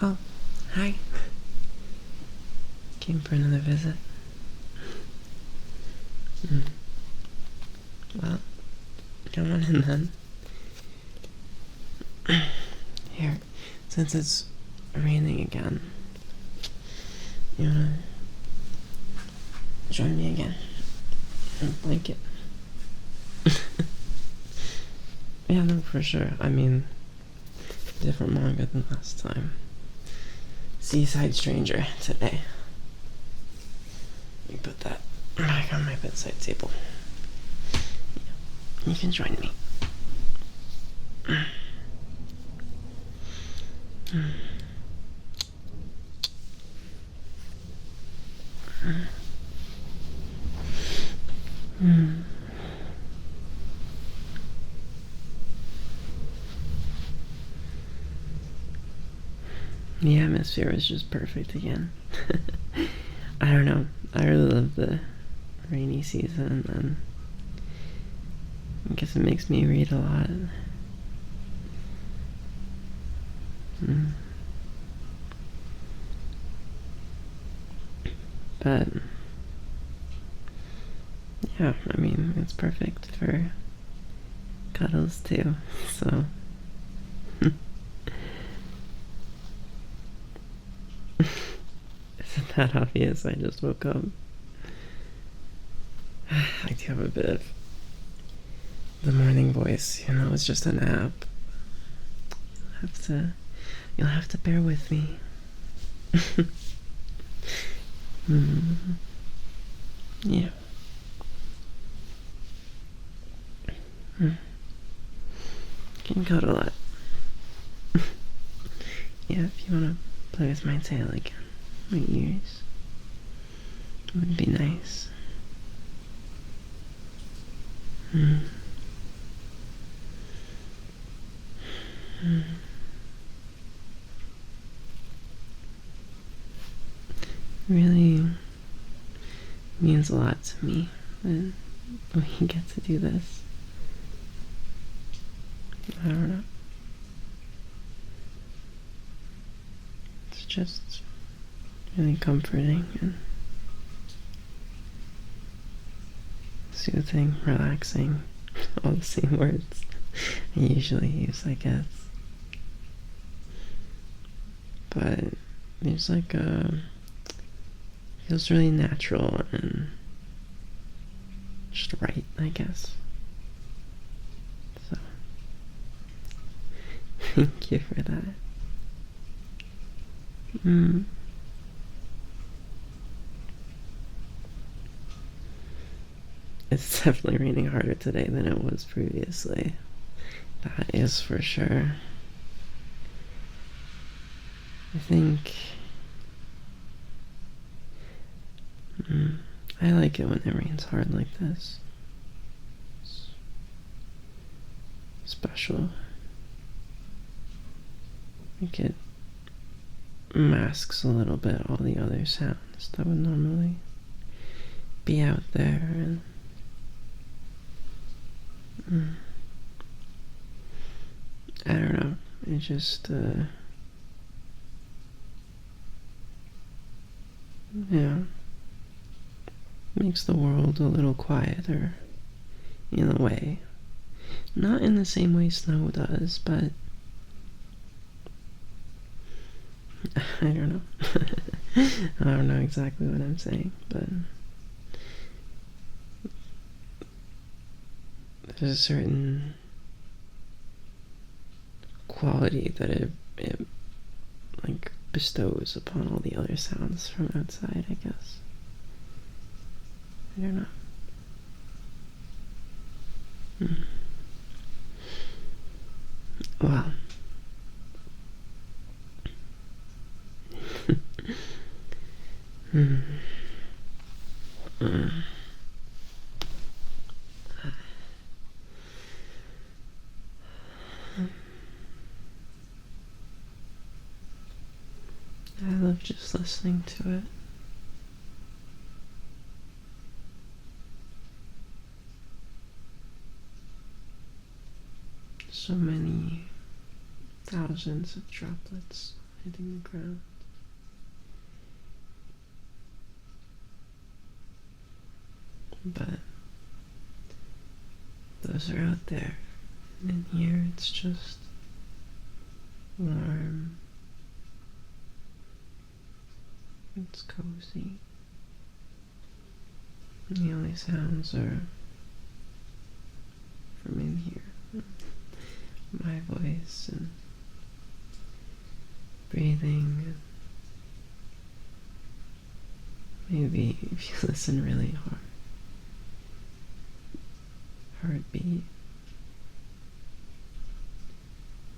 Oh, hi. Came for another visit. Mm. Well, come on in then. Here, since it's raining again, you wanna join me again? In a blanket. Yeah, no, for sure. I mean, different manga than last time. Seaside Stranger today. Let me put that back on my bedside table. You can join me. The atmosphere is just perfect again. I don't know. I really love the rainy season, and I guess it makes me read a lot. But yeah, I mean, it's perfect for cuddles too. So isn't that obvious? I just woke up. I do have a bit of the morning voice, it's just a nap. You'll have to bear with me. Yeah. Can cuddle a lot. Yeah, if you wanna play with my tail again, my ears, it would be nice. Really means a lot to me that we get to do this. I don't know. It's just really comforting and soothing, relaxing. All the same words I usually use, I guess. But there's like feels really natural and just right, I guess. So, thank you for that. It's definitely raining harder today than it was previously. That is for sure. I think I like it when it rains hard like this. It's special. Like it masks a little bit all the other sounds that would normally be out there, and I don't know. It just yeah, makes the world a little quieter in a way. Not in the same way snow does, but I don't know. I don't know exactly what I'm saying, but there's a certain quality that it like bestows upon all the other sounds from outside, I guess. I don't know. Well, I love just listening to it. So many thousands of droplets hitting the ground. But those are out there. And in here it's just warm. It's cozy. And the only sounds are from in here. My voice and breathing. Maybe if you listen really hard. Heartbeat.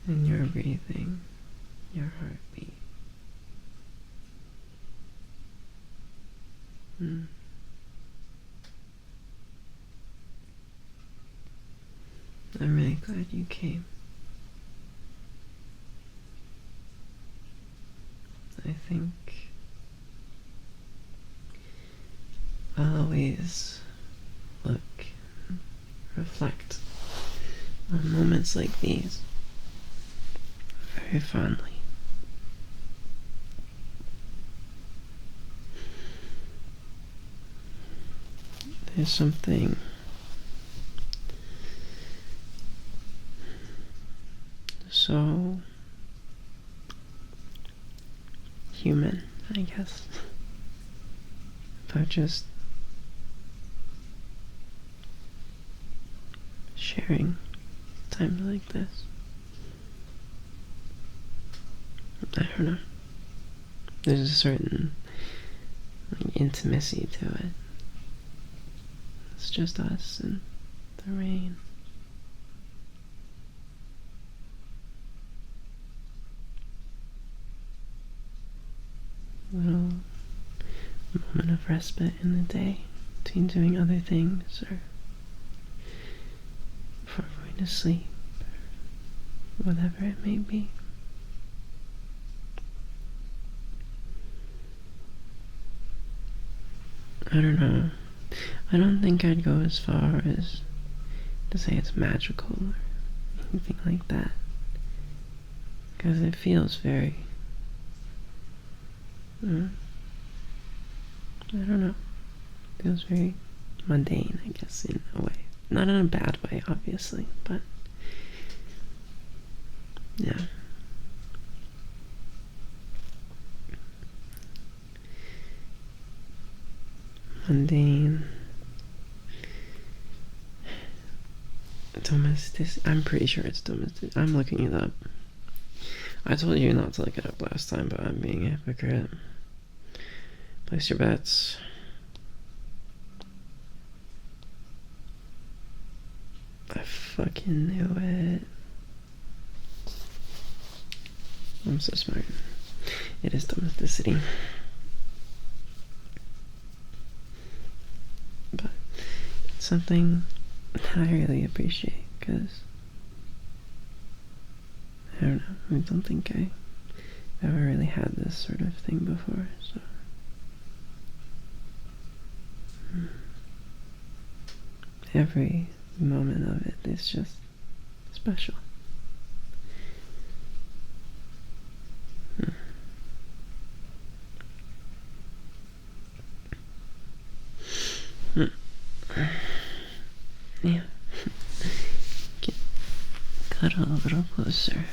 And your breathing. Your heartbeat. I'm really glad you came. I think I'll always look, reflect on moments like these very fondly. There's something so human, I guess, about just sharing times like this. I don't know. There's a certain intimacy to it. It's just us and the rain. A little moment of respite in the day between doing other things or before going to sleep or whatever it may be. I don't know. I don't think I'd go as far as to say it's magical or anything like that. Because it feels very... I don't know. It feels very mundane, I guess, in a way. Not in a bad way, obviously, but... yeah. Mundane. Domestic. I'm pretty sure it's domestic. I'm looking it up. I told you not to look it up last time, but I'm being a hypocrite. Place your bets. I fucking knew it. I'm so smart. It is domesticity. But it's something that I really appreciate, because I don't know, I don't think I've ever really had this sort of thing before, so every moment of it is just special. Yeah. Cuddle a little closer.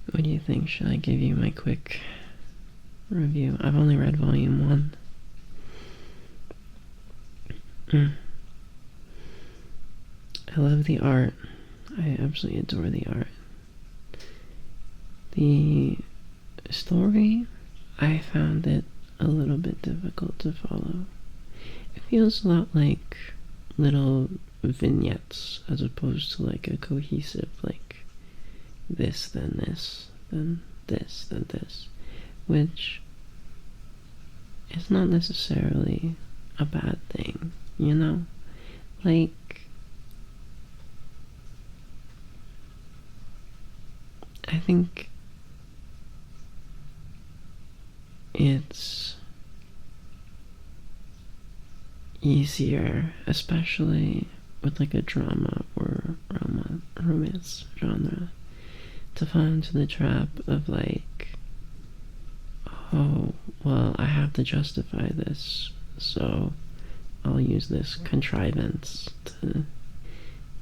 What do you think? Should I give you my quick review? I've only read volume 1. I love the art. I absolutely adore the art. The story, I found it a little bit difficult to follow. It feels a lot like little vignettes as opposed to like a cohesive, like this, then this, then this, then this, which is not necessarily a bad thing, you know? Like, think it's easier, especially with like a drama or romance genre, to fall into the trap of like, oh, well, I have to justify this, so I'll use this contrivance to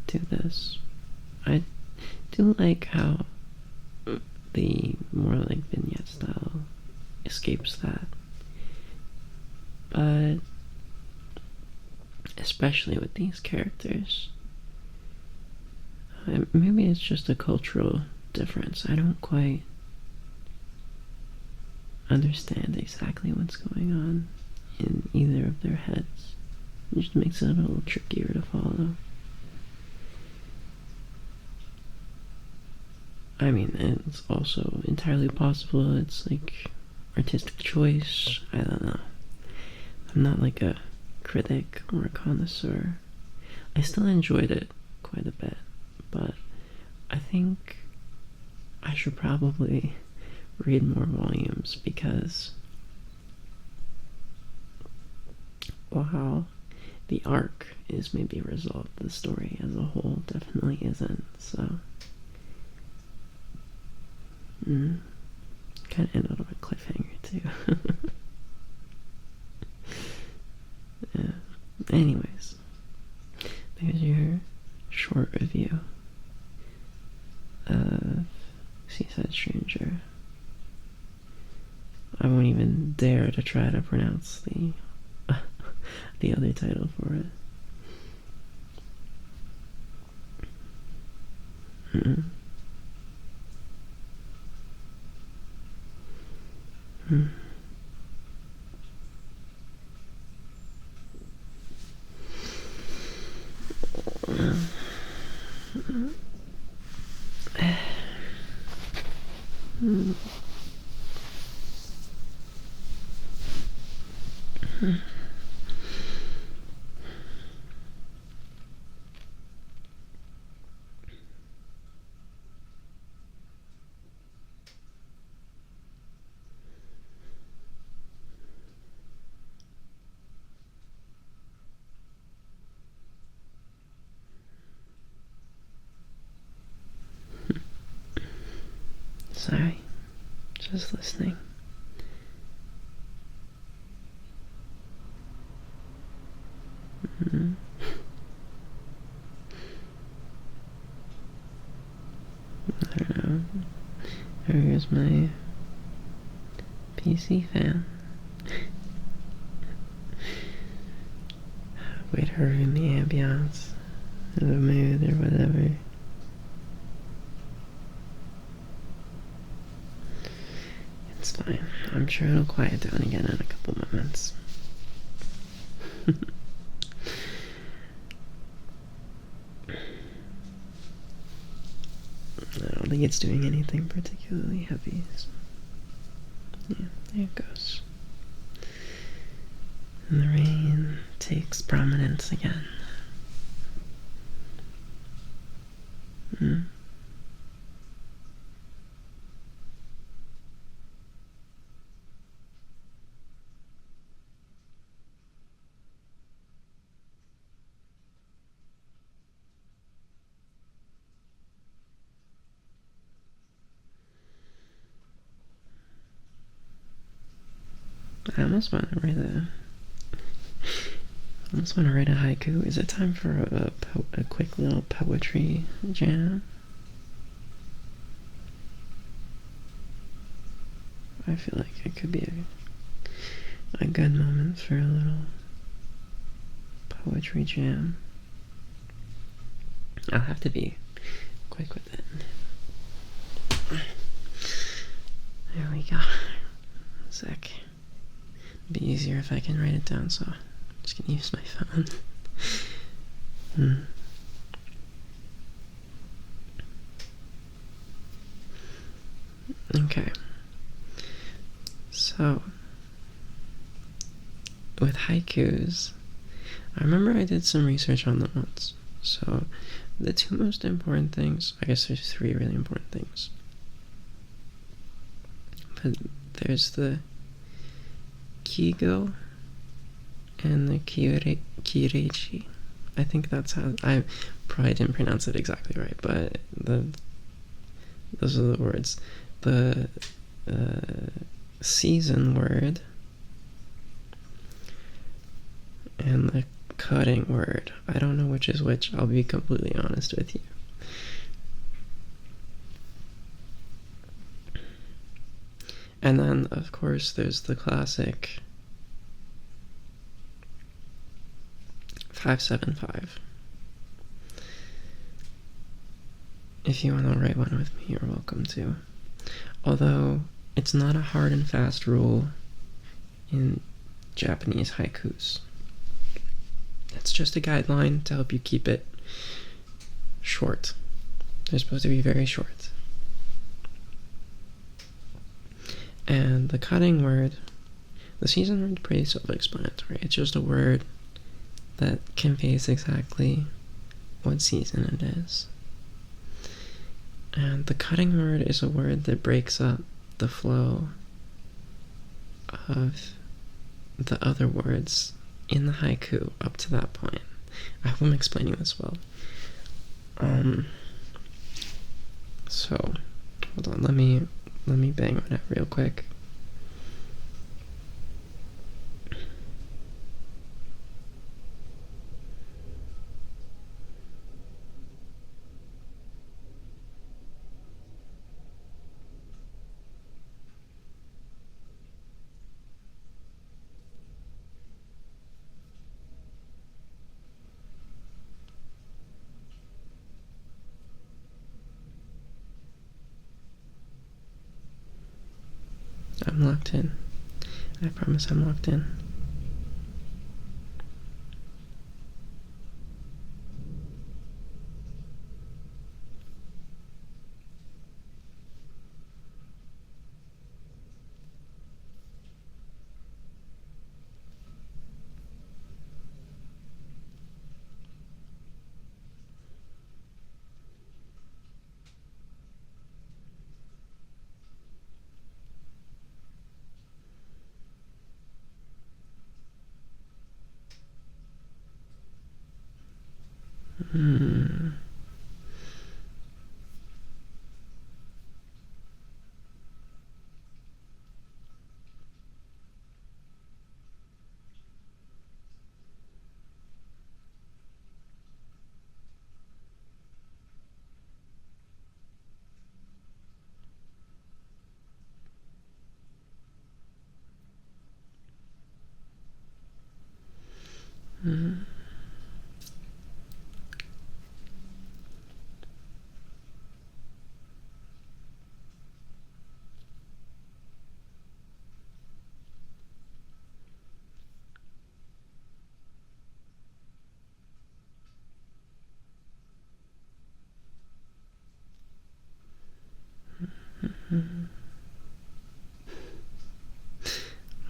do this. I do like how the more like vignette style escapes that, but especially with these characters, maybe it's just a cultural difference. I don't quite understand exactly what's going on in either of their heads. It just makes it a little trickier to follow. I mean, it's also entirely possible it's like artistic choice. I don't know. I'm not like a critic or a connoisseur. I still enjoyed it quite a bit, but I think I should probably read more volumes because while the arc is maybe resolved, the story as a whole definitely isn't, so kind of ended on a cliffhanger too. Yeah. Anyways, there's your short review of Seaside Stranger. I won't even dare to try to pronounce the the other title for it. Mm. Mm. Sorry, just listening. Mm-hmm. I don't know. There's my PC fan. Wait, her in the ambiance of the mood or whatever. It's fine. I'm sure it'll quiet down again in a couple moments. I don't think it's doing anything particularly heavy. So. Yeah, there it goes. And the rain takes prominence again. I almost want to write a haiku. Is it time for a quick little poetry jam? I feel like it could be a good moment for a little poetry jam. I'll have to be quick with it. There we go. A sec. It'd be easier if I can write it down, so I'm just gonna use my phone. Okay. So, with haikus, I remember I did some research on them once. So, the two most important things, I guess there's three really important things. but there's the Kigo and the Kirechi. I think that's how, I probably didn't pronounce it exactly right, but those are the words. The season word and the cutting word. I don't know which is which, I'll be completely honest with you. And then, of course, there's the classic 575. If you want to write one with me, you're welcome to. Although, it's not a hard and fast rule in Japanese haikus. It's just a guideline to help you keep it short. They're supposed to be very short. And the cutting word, the season word is pretty self-explanatory. It's just a word that conveys exactly what season it is. And the cutting word is a word that breaks up the flow of the other words in the haiku up to that point. I hope I'm explaining this well. So, hold on, let me bang on it real quick. I'm locked in. I promise I'm locked in.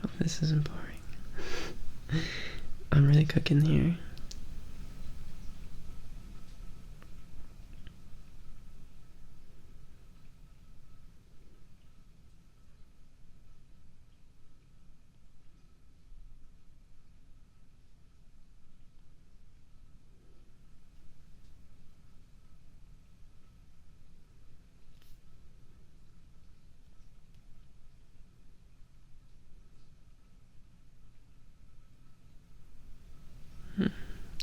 Oh, this isn't boring. I'm really cooking here.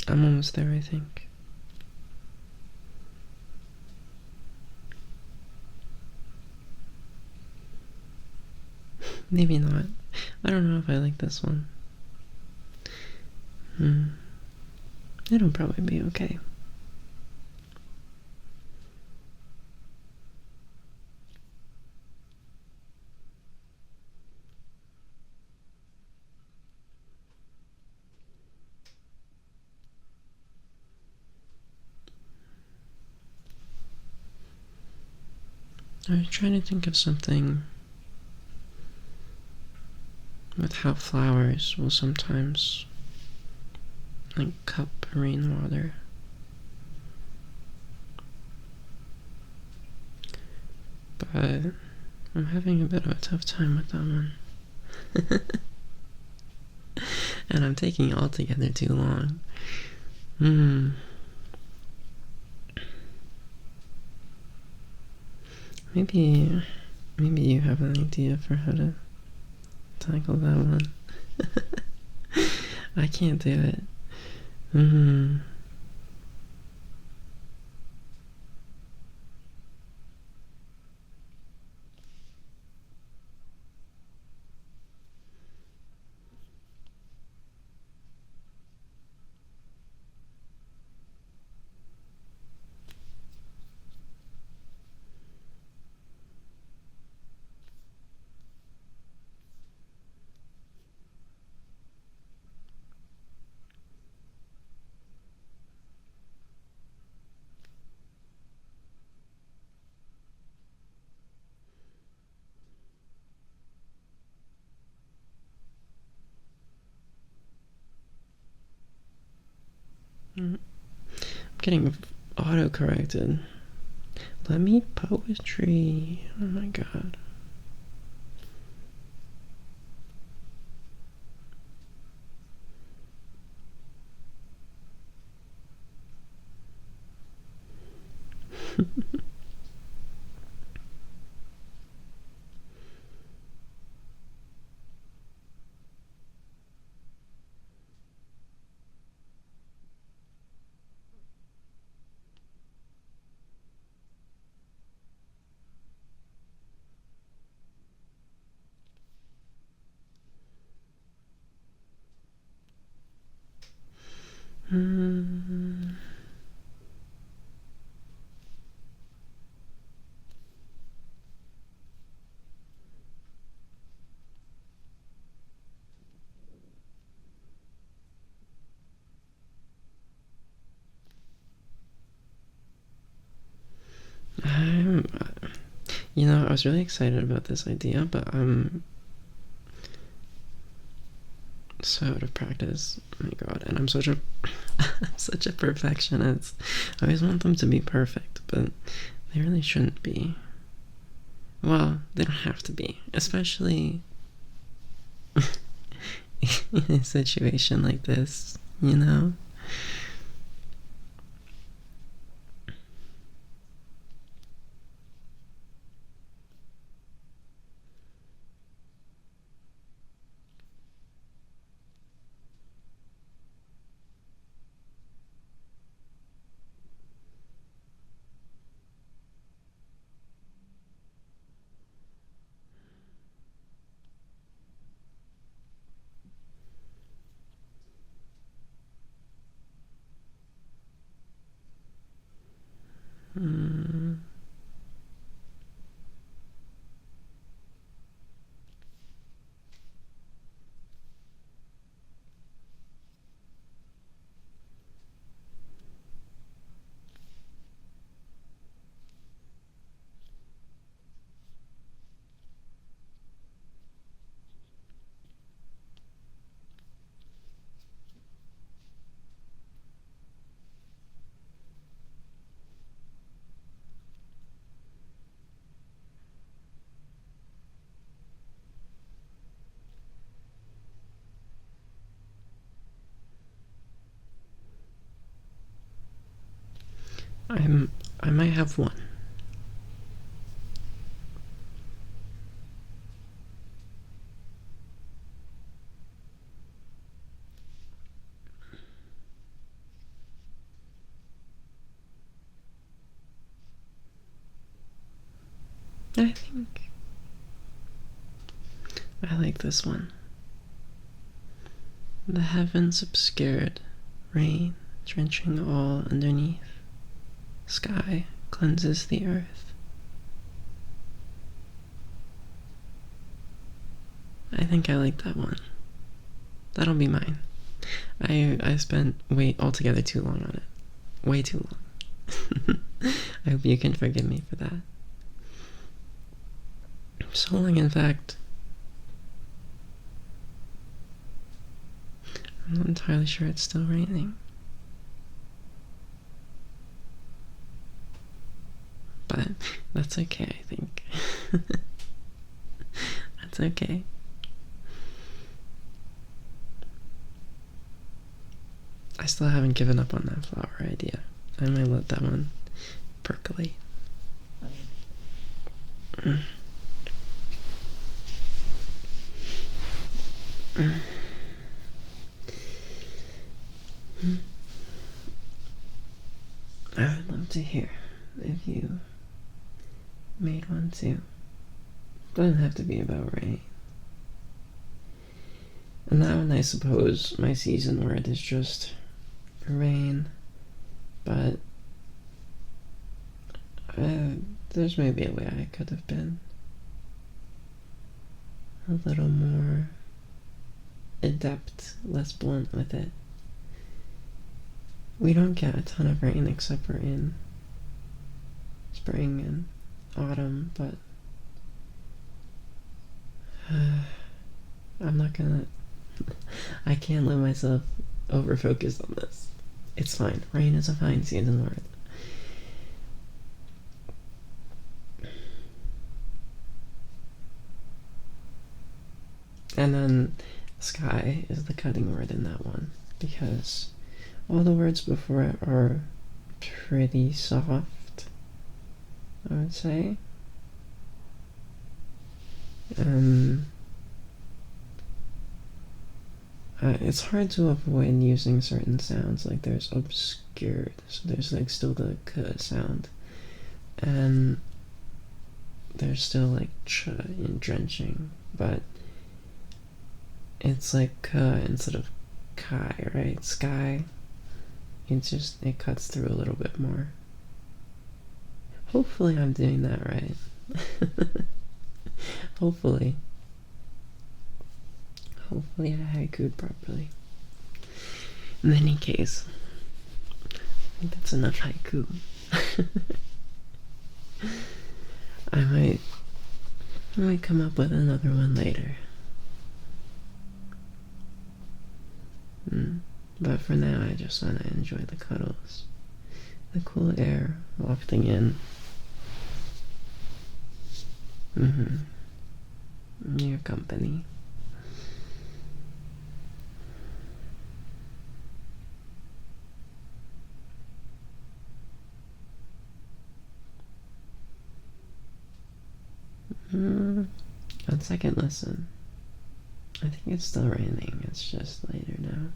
I'm almost there, I think. Maybe not. I don't know if I like this one. It'll probably be okay. I was trying to think of something with how flowers will sometimes like cup rainwater. But I'm having a bit of a tough time with that one. And I'm taking altogether too long. Maybe you have an idea for how to tackle that one. I can't do it. I'm getting auto-corrected. Let me poetry. Oh my god. I was really excited about this idea, but I'm so out of practice. Oh my god, and I'm such a such a perfectionist. I always want them to be perfect, but they really shouldn't be. Well, they don't have to be, especially in a situation like this, you know? I might have one. I think I like this one. The heavens obscured, rain drenching all underneath. Sky cleanses the earth. I think I like that one. That'll be mine. I spent altogether too long on it. Way too long. I hope you can forgive me for that. So long, in fact. I'm not entirely sure it's still raining. But that's okay, I think. It's okay. I still haven't given up on that flower idea. I might let that one percolate. I would love to hear if you made one too. Doesn't have to be about rain. And that one, I suppose, my season word is just rain, but there's maybe a way I could have been a little more adept, less blunt with it. We don't get a ton of rain except for in spring and autumn, but I'm not gonna... I can't let myself over-focus on this. It's fine. Rain is a fine season word. And then sky is the cutting word in that one, because all the words before it are pretty soft, I would say. It's hard to avoid using certain sounds, like there's obscured, so there's like still the k sound, and there's still like ch in drenching, but it's like k instead of kai, right? Sky, it cuts through a little bit more. Hopefully I'm doing that right. Hopefully I haiku'd properly. In any case, I think that's enough haiku. I might come up with another one later. But for now, I just want to enjoy the cuddles, the cool air wafting in. Your company. On second listen, I think it's still raining, it's just later now.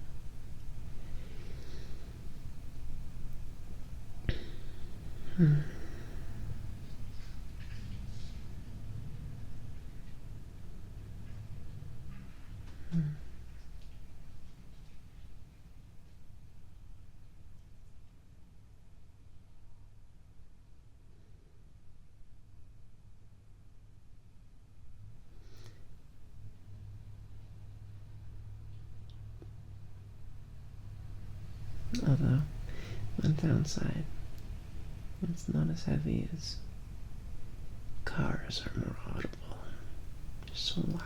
Although, one downside, it's not as heavy as cars are more audible. Just so loud.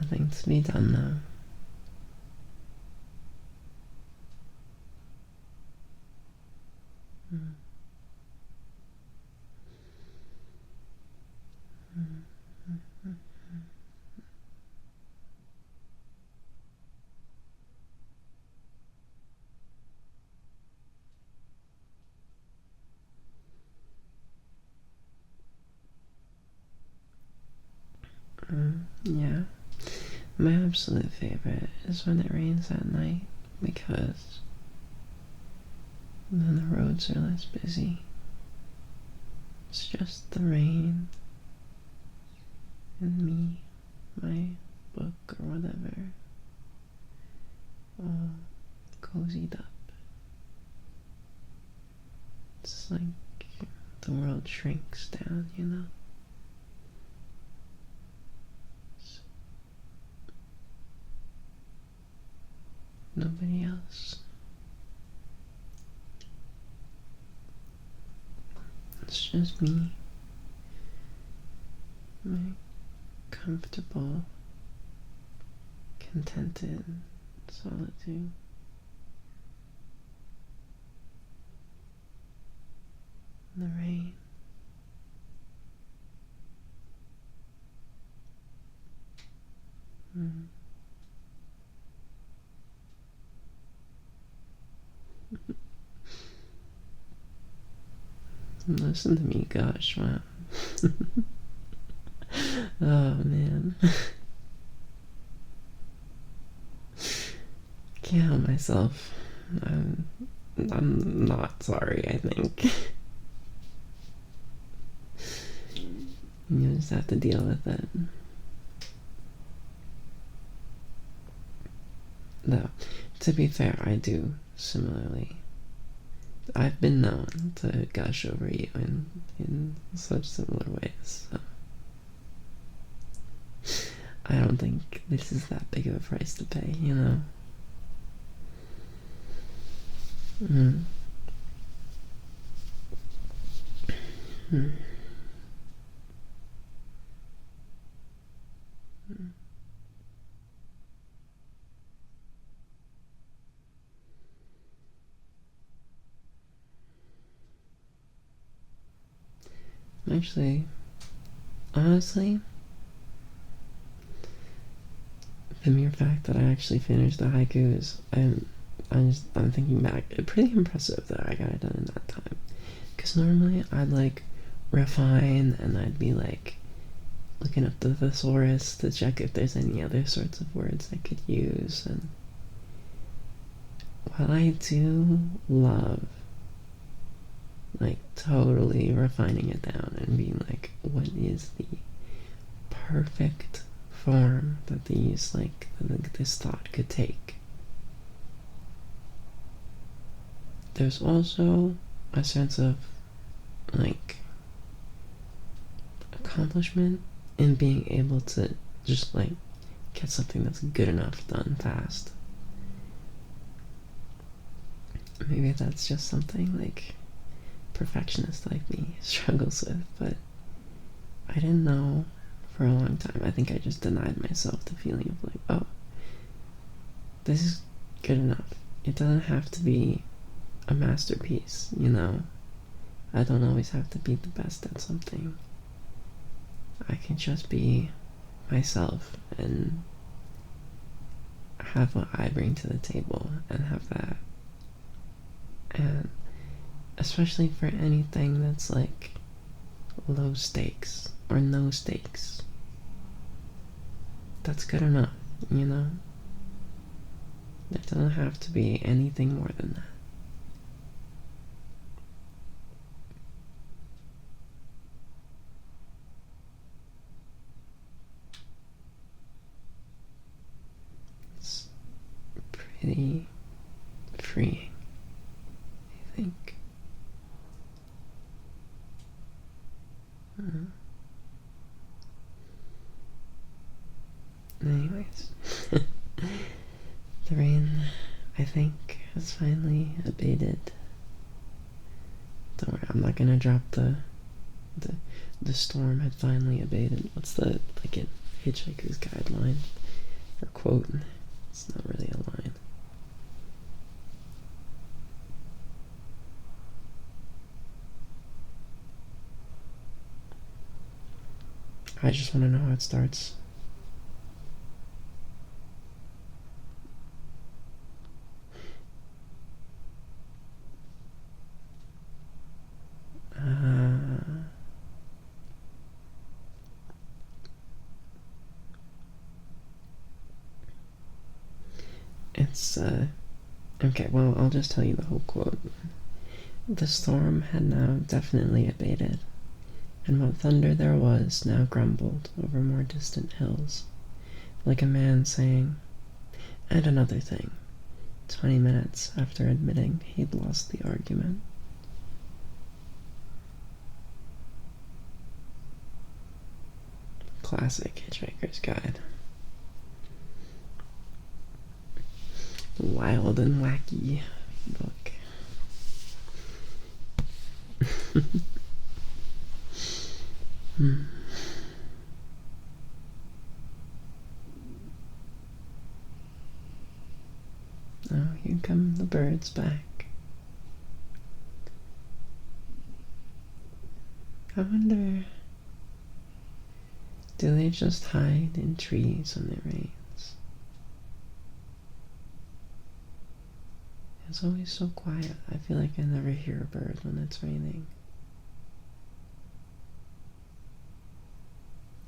Nothing to be done though. Yeah. My absolute favorite is when it rains at night, because then the roads are less busy. It's just the rain and me, my book or whatever, all cozied up. It's like the world shrinks down, you know? Nobody else. It's just me. My comfortable contented solitude. The rain. Mm. Listen to me gush, wow. Oh man. Can't help myself. I'm not sorry, I think. You just have to deal with it. Though, to be fair, I do similarly. I've been known to gush over you in such similar ways, so I don't think this is that big of a price to pay, you know? Mm. Mm. Mm. Actually, honestly, the mere fact that I actually finished the haikus, I'm thinking back, pretty impressive that I got it done in that time. Because normally I'd like refine and I'd be like looking up the thesaurus to check if there's any other sorts of words I could use. And while I do love like totally refining it down and being like, what is the perfect form that these like this thought could take, there's also a sense of like accomplishment in being able to just like get something that's good enough done fast. Maybe that's just something like perfectionist like me struggles with, but I didn't know for a long time. I think I just denied myself the feeling of like, oh, this is good enough. It doesn't have to be a masterpiece, you know? I don't always have to be the best at something. I can just be myself and have what I bring to the table and have that. And especially for anything that's like low stakes or no stakes, that's good enough, you know? There doesn't have to be anything more than that. It's pretty freeing, I think. Anyways, the rain, I think, has finally abated. Don't worry, I'm not gonna drop the storm had finally abated. What's the like a Hitchhiker's Guide line or quote? It's not really a line. I just want to know how it starts. It's, okay, well, I'll just tell you the whole quote. The storm had now definitely abated, and what thunder there was now grumbled over more distant hills, like a man saying, and another thing, 20 minutes after admitting he'd lost the argument. Classic Hitchhiker's Guide. Wild and wacky book. birds back. I wonder, do they just hide in trees when it rains? It's always so quiet. I feel like I never hear a bird when it's raining.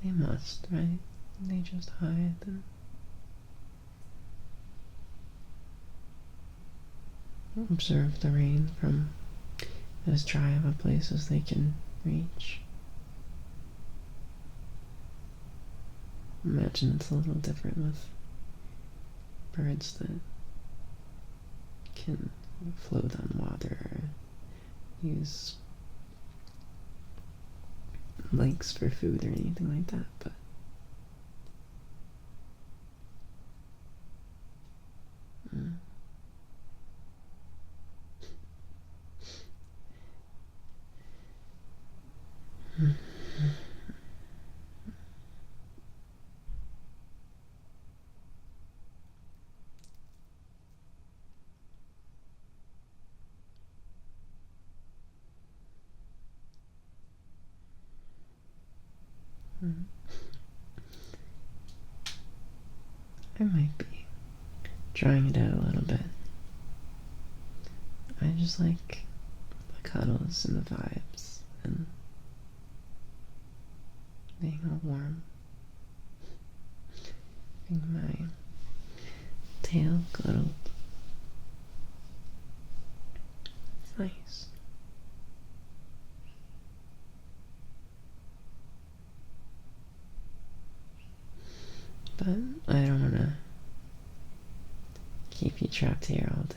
They must, right? They just hide and observe the rain from as dry of a place as they can reach. Imagine it's a little different with birds that can float on water or use lakes for food or anything like that, but I might be drawing it out a little bit. I just like the cuddles and the vibes and being all warm. Being my tail cuddled. It's nice. But I don't want to keep you trapped here all day.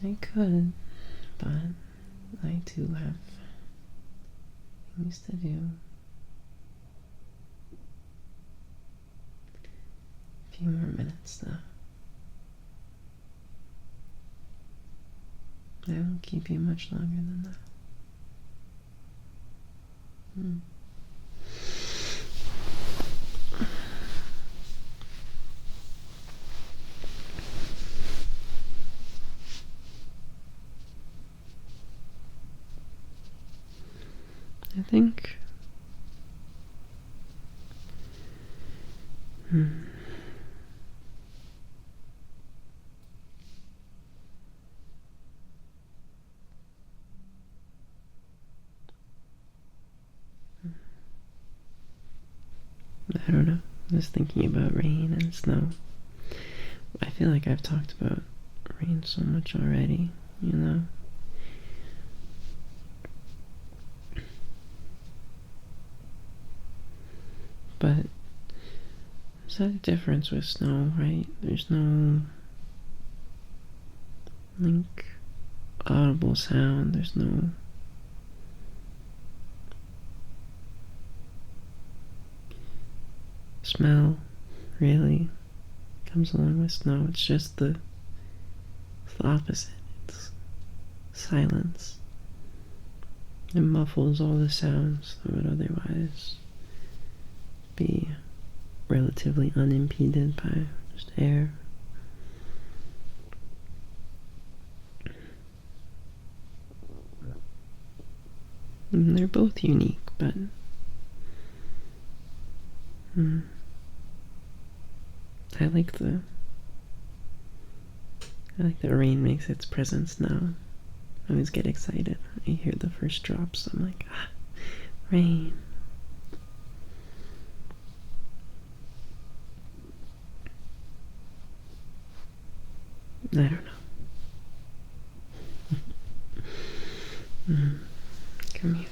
I could, but I too have things to do. A few more minutes though. I won't keep you much longer than that. I think I don't know. I was thinking about rain and snow. I feel like I've talked about rain so much already, you know? But there's that difference with snow, right? There's no, like, audible sound. There's no smell, really, comes along with snow. It's just the opposite. It's silence. It muffles all the sounds that would otherwise be relatively unimpeded by just air. And they're both unique, but I like the rain makes its presence known. I always get excited when I hear the first drops. I'm like, rain. I don't know. Come here.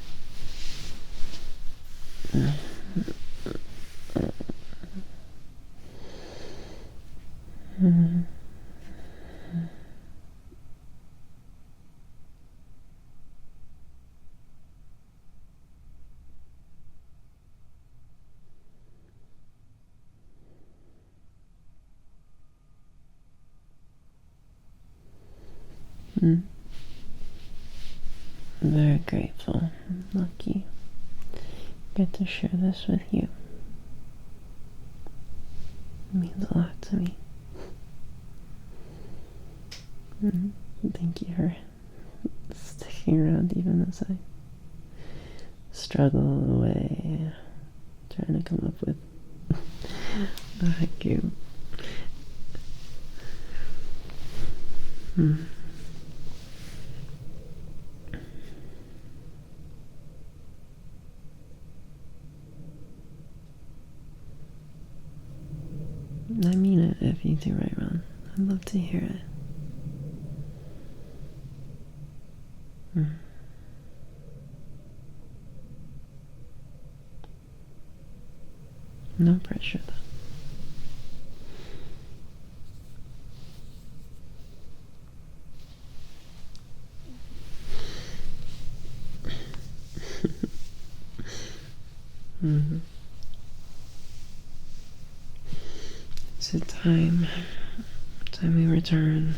Very grateful, lucky. get to share this with you. It means a lot to me. Thank you for sticking around even as I struggle away trying to come up with a haiku. I mean it if you do write one. I'd love to hear it. No pressure though. Is it time we return?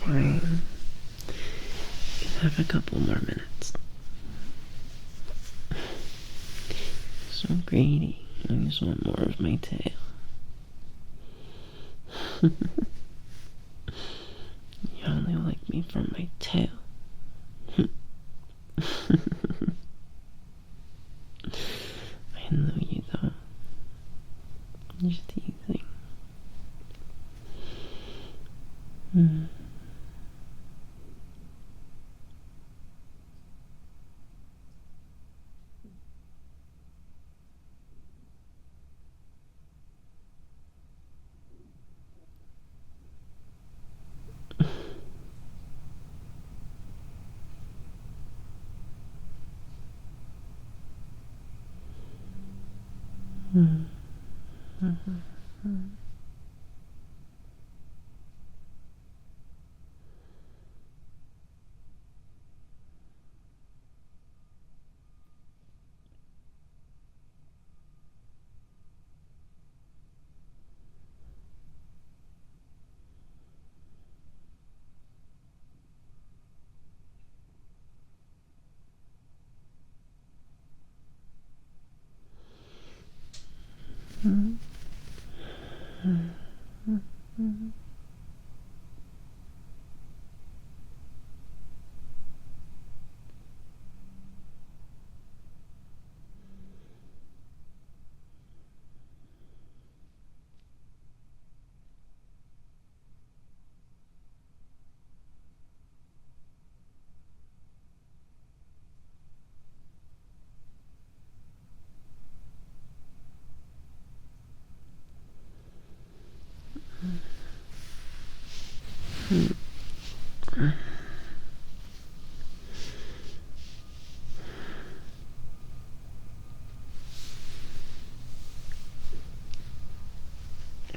Fine. You can have a couple more minutes. So greedy. I just want more of my tail. You only like me from my tail. I know you don't. Just teasing.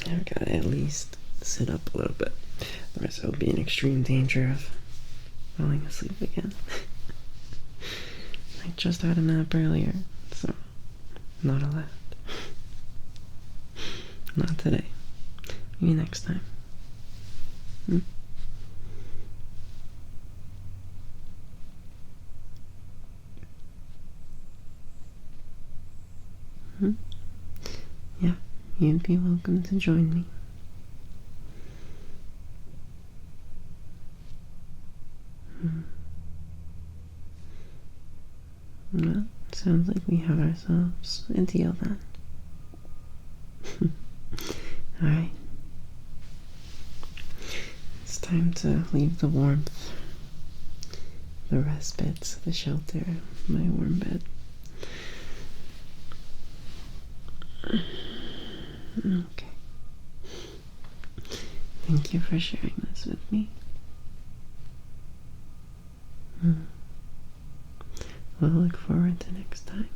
I've got to at least sit up a little bit. Otherwise I'll be in extreme danger of falling asleep again. I just had a nap earlier, so not allowed. Not today. Maybe next time. Yeah, you'd be welcome to join me. Well, sounds like we have ourselves a deal then. Alright. It's time to leave the warmth, the respite, the shelter, my warm bed. Okay. Thank you for sharing this with me. We'll look forward to next time.